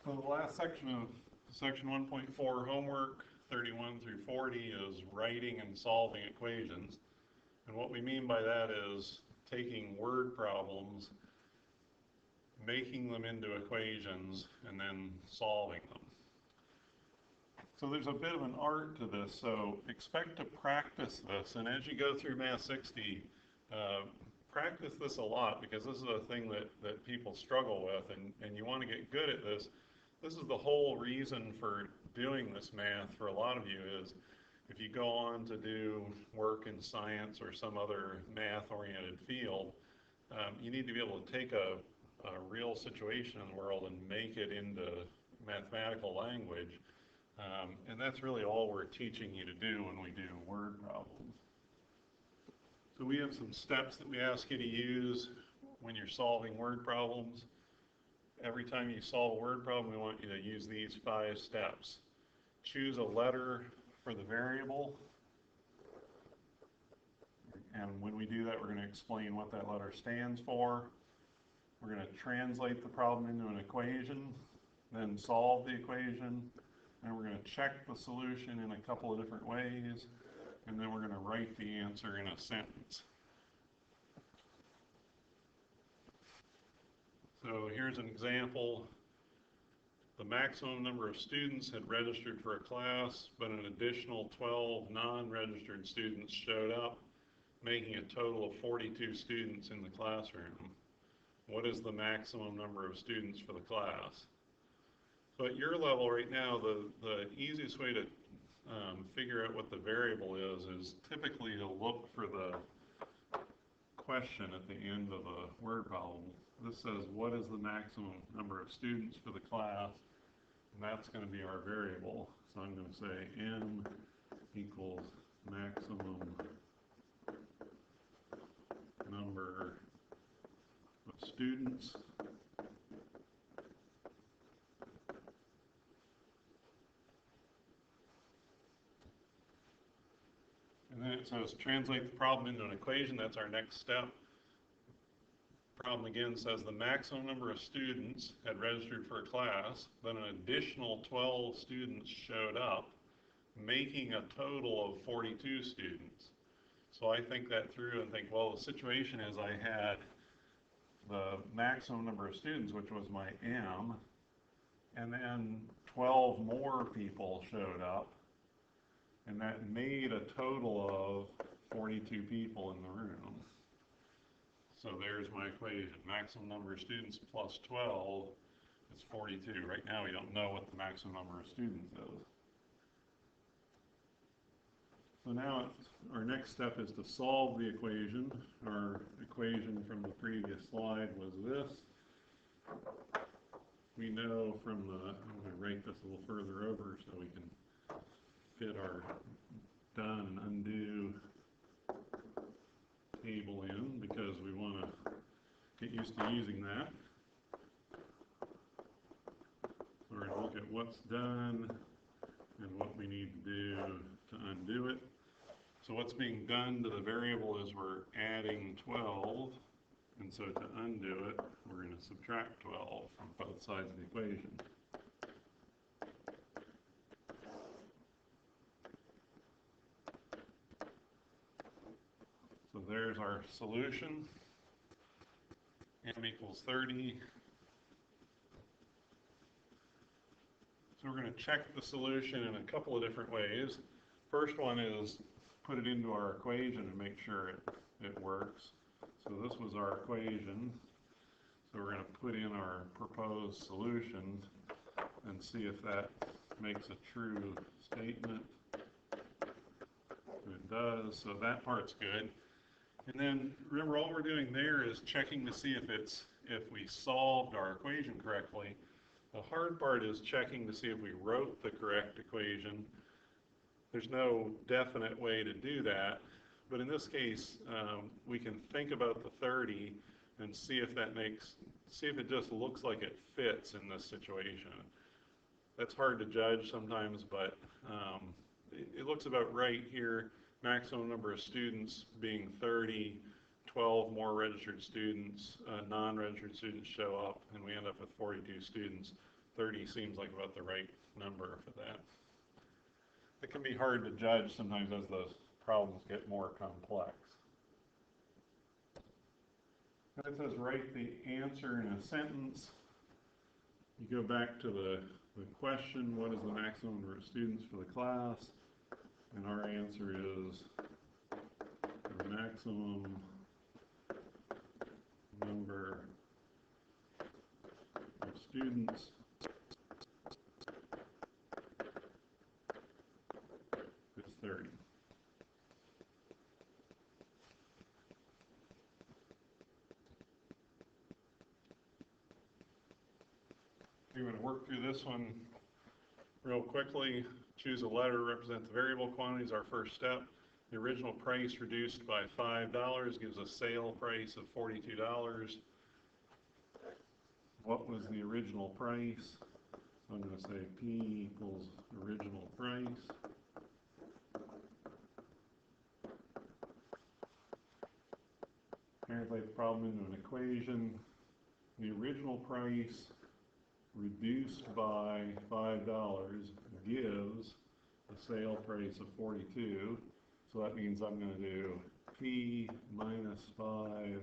So the last section of section 1.4 homework 31 through 40 is writing and solving equations. And what we mean by that is taking word problems, making them into equations, and then solving them. So there's a bit of an art to this, so expect to practice this. And as you go through Math 60, practice this a lot because this is a thing that people struggle with, and you want to get good at this. This is the whole reason for doing this math for a lot of you is if you go on to do work in science or some other math-oriented field, you need to be able to take a real situation in the world and make it into mathematical language. And that's really all we're teaching you to do when we do word problems. So we have some steps that we ask you to use when you're solving word problems. Every time you solve a word problem, we want you to use these 5 steps. Choose a letter for the variable. And when we do that, we're going to explain what that letter stands for. We're going to translate the problem into an equation, then solve the equation. And we're going to check the solution in a couple of different ways. And then we're going to write the answer in a sentence. So here's an example. The maximum number of students had registered for a class, but an additional 12 non-registered students showed up, making a total of 42 students in the classroom. What is the maximum number of students for the class? So at your level right now, the easiest way to figure out what the variable is typically to look for the question at the end of the word problem. This says, what is the maximum number of students for the class? And that's going to be our variable. So I'm going to say n equals maximum number of students. And then it says translate the problem into an equation. That's our next step. Problem again says the maximum number of students had registered for a class, then an additional 12 students showed up, making a total of 42 students. So I think that through and think, well, the situation is I had the maximum number of students, which was my m, and then 12 more people showed up, and that made a total of 42 people in the room. So there's my equation. Maximum number of students plus 12 is 42. Right now we don't know what the maximum number of students is. So now our next step is to solve the equation. Our equation from the previous slide was this. We know from the, I'm going to write this a little further over so we can fit our done and undo table in because we want to get used to using that. So we're going to look at what's done and what we need to do to undo it. So what's being done to the variable is we're adding 12, and so to undo it, we're going to subtract 12 from both sides of the equation. So there's our solution. M equals 30. So we're going to check the solution in a couple of different ways. First one is put it into our equation and make sure it works. So this was our equation. So we're going to put in our proposed solution and see if that makes a true statement. It does, so that part's good. And then remember, all we're doing there is checking to see if we solved our equation correctly. The hard part is checking to see if we wrote the correct equation. There's no definite way to do that, but in this case, we can think about the 30 and see if it just looks like it fits in this situation. That's hard to judge sometimes, but it looks about right here. Maximum number of students being 30, 12 more registered students, non-registered students show up, and we end up with 42 students. 30 seems like about the right number for that. It can be hard to judge sometimes as the problems get more complex. It says write the answer in a sentence. You go back to the question, what is the maximum number of students for the class? And our answer is the maximum number of students is 30. We're going to work through this one real quickly. Choose a letter to represent the variable quantities, our first step. The original price reduced by $5 gives a sale price of $42. What was the original price? So I'm going to say P equals original price. Translate the problem into an equation. The original price reduced by $5 gives a sale price of 42. So that means I'm going to do P minus 5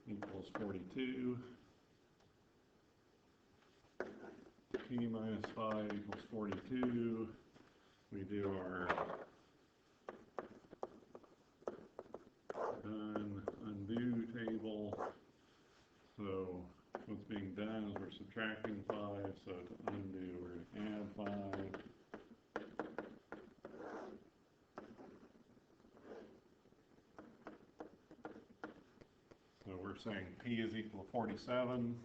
equals 42. P minus 5 equals 42. We do our done, undo table. So what's being done is we're subtracting 5, so to undo we're going to add 5. So we're saying P is equal to 47.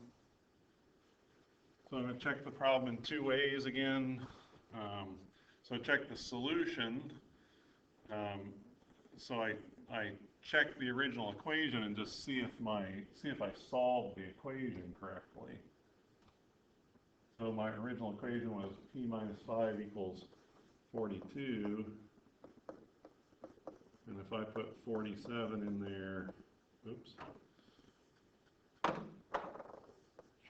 So I'm going to check the problem in two ways again. So check the solution. So I check the original equation and just see if I solved the equation correctly. So my original equation was P minus 5 equals 42. And if I put 47 in there, oops.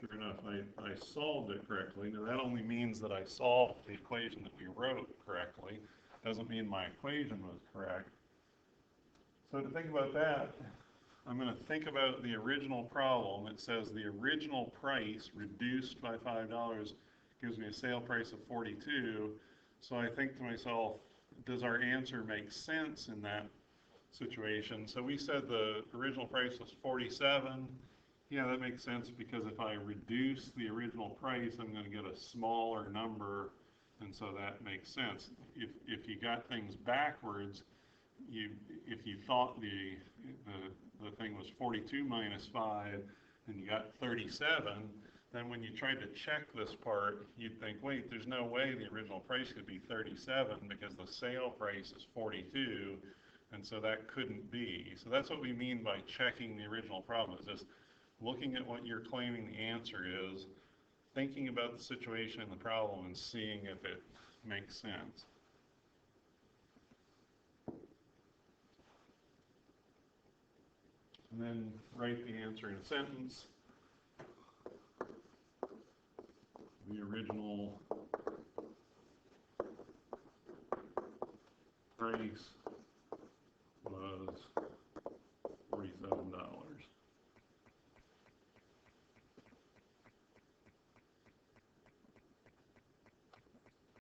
Sure enough, I solved it correctly. Now that only means that I solved the equation that we wrote correctly. Doesn't mean my equation was correct. So to think about that, I'm going to think about the original problem. It says the original price reduced by $5 gives me a sale price of 42. So I think to myself, does our answer make sense in that situation? So we said the original price was 47. Yeah, that makes sense because if I reduce the original price, I'm going to get a smaller number, and so that makes sense. If you got things backwards, if you thought the thing was 42 minus 5 and you got 37, then when you tried to check this part, you'd think, wait, there's no way the original price could be 37 because the sale price is 42, and so that couldn't be. So that's what we mean by checking the original problem. It's just looking at what you're claiming the answer is, thinking about the situation and the problem, and seeing if it makes sense. And then write the answer in a sentence. The original price